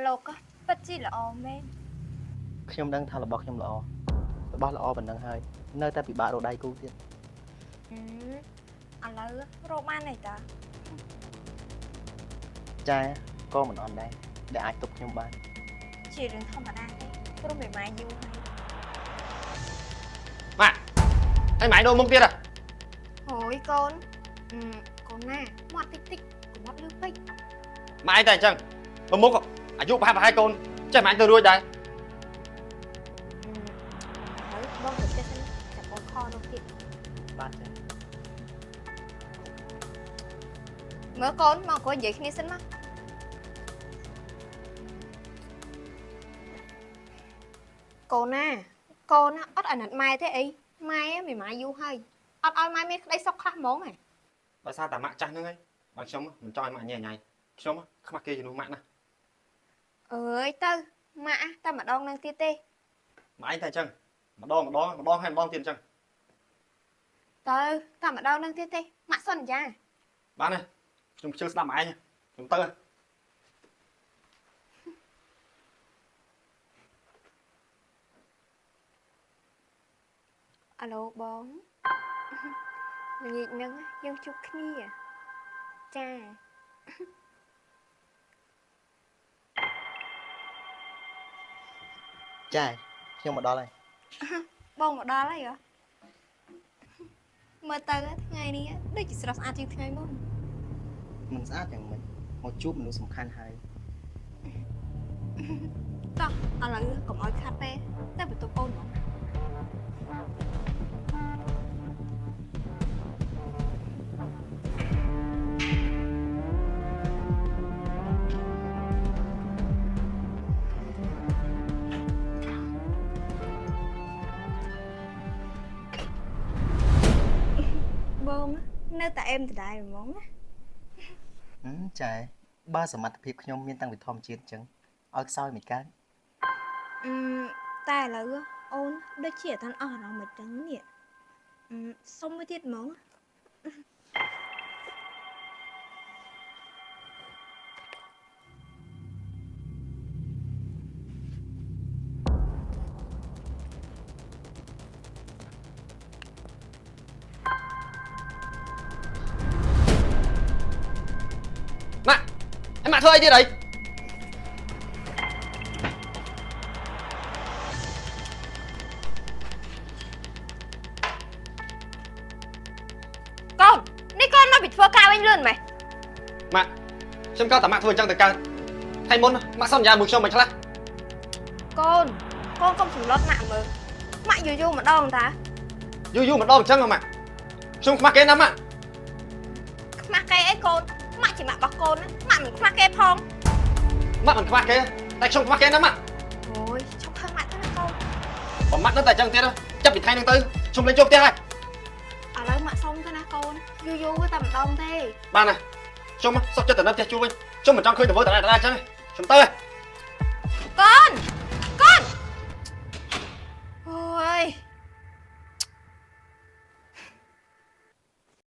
លោកពិតជាល្អមែនខ្ញុំដឹងថារបស់ខ្ញុំរបស់ល្អប៉ុណ្ណឹងហើយនៅតែពិបាករកដៃគូទៀតឥឡូវរកបានហើយតា ចាក៏មិនអន់ដែរដែលអាចទប់ខ្ញុំបាន ជារឿងធម្មតាទេព្រោះមេម៉ាយយូរហើយ ម៉ាក់ហើយម៉ាក់ដូរមុខទៀតហ៎ ហើយកូនកូនណាមាត់តិចតិចកុំមាត់លឺពេក ម៉ាក់អីតែអញ្ចឹងមើលមុខអាយុប្រហែលកូនចេះម៉ាក់ទៅរួចដែរ ឥឡូវបងទៅចិត្តនេះចាប់បងខនោះទៀត បាទចា មើលកូនមកអង្គុយនិយាយគ្នាសិនមកកូនណាអត់អាណិតម៉ែទេអីម៉ែមេម៉ាយយូរហើយអត់ឲ្យម៉ែមានក្តីសុខខ្លះហ្មងហ៎ ដោយសារតែម៉ាក់ចាស់ហ្នឹងហើយបើខ្ញុំមិនចង់ឲ្យម៉ាក់ញ៉ៃញ៉ៃខ្ញុំខ្មាស់គេជំនួសម៉ាក់ណា អើយទៅម៉ាក់តែម្ដងនឹងទៀតទេ ម៉ាក់អីតែអញ្ចឹងម្ដងហើយម្ដងទៀតអញ្ចឹង ទៅតែម្ដងនឹងទៀតទេម៉ាក់សន្យា បានទេខ្ញុំខ្ជិលស្ដាប់ម៉ាក់ឯងខ្ញុំទៅ អាឡូបងល្ងាចហ្នឹងយើងជួបគ្នាចា ចាខ្ញុំមកដល់ហើយ បងមកដល់ហើយហ៎មើលទៅថ្ងៃនេះដូចជាស្រស់ស្អាតជាងថ្ងៃមុន មិនស្អាតយ៉ាងម៉េចមកជួបមនុស្សសំខាន់ហើយ តោះឥឡូវកុំឲ្យខាត់ពេលទៅបន្ទប់កូនហ្មង បងនៅតែអែមដដែលហ្មងណា ចាបើសមត្ថភាពខ្ញុំមានតាំងពីធម្មជាតិអញ្ចឹងឲ្យខ្សោយមិនកើត តែឥឡូវអូនដូចជាអត់ទាន់អស់អារម្មណ៍មិនចឹងនេះសុំមួយទៀតហ្មង ម៉ាក់ហើយម៉ាក់ធ្វើអីទៀតអី កូននេះកូនមកពីធ្វើការវិញលឿនម៉េច ម៉ាក់ខ្ញុំក៏តែម៉ាក់ធ្វើអញ្ចឹងទៅកើតហើយមុនម៉ាក់សន្យាមួយខ្ញុំមិនខ្លះ កូនកុំសម្លុតម៉ាក់មើលម៉ាក់យូរម្ដងតា យូរម្ដងអញ្ចឹងហ៎ម៉ាក់ខ្ញុំខ្មាស់គេណាម៉ាក់ ខ្មាស់គេអីកូនម៉ាក់ជាម៉ាក់របស់កូនណាម៉ាក់មិនខ្មាស់គេផង ម៉ាក់មិនខ្មាស់គេតែខ្ញុំខ្មាស់គេណាម៉ាក់ អូយឈប់ខឹងម៉ាក់ទៅណាកូន បើម៉ាក់នៅតែអញ្ចឹងទៀតចាប់ពីថ្ងៃហ្នឹងទៅខ្ញុំលេងជួបផ្ទះហើយ ឥឡូវម៉ាក់សុំទៅណាកូនយូរតែម្ដងទេ បានណាខ្ញុំសុខចិត្តទៅនៅផ្ទះជួបវិញខ្ញុំមិនចង់ឃើញទៅធ្វើតែអញ្ចឹងខ្ញុំទៅហើយក ូនអូយ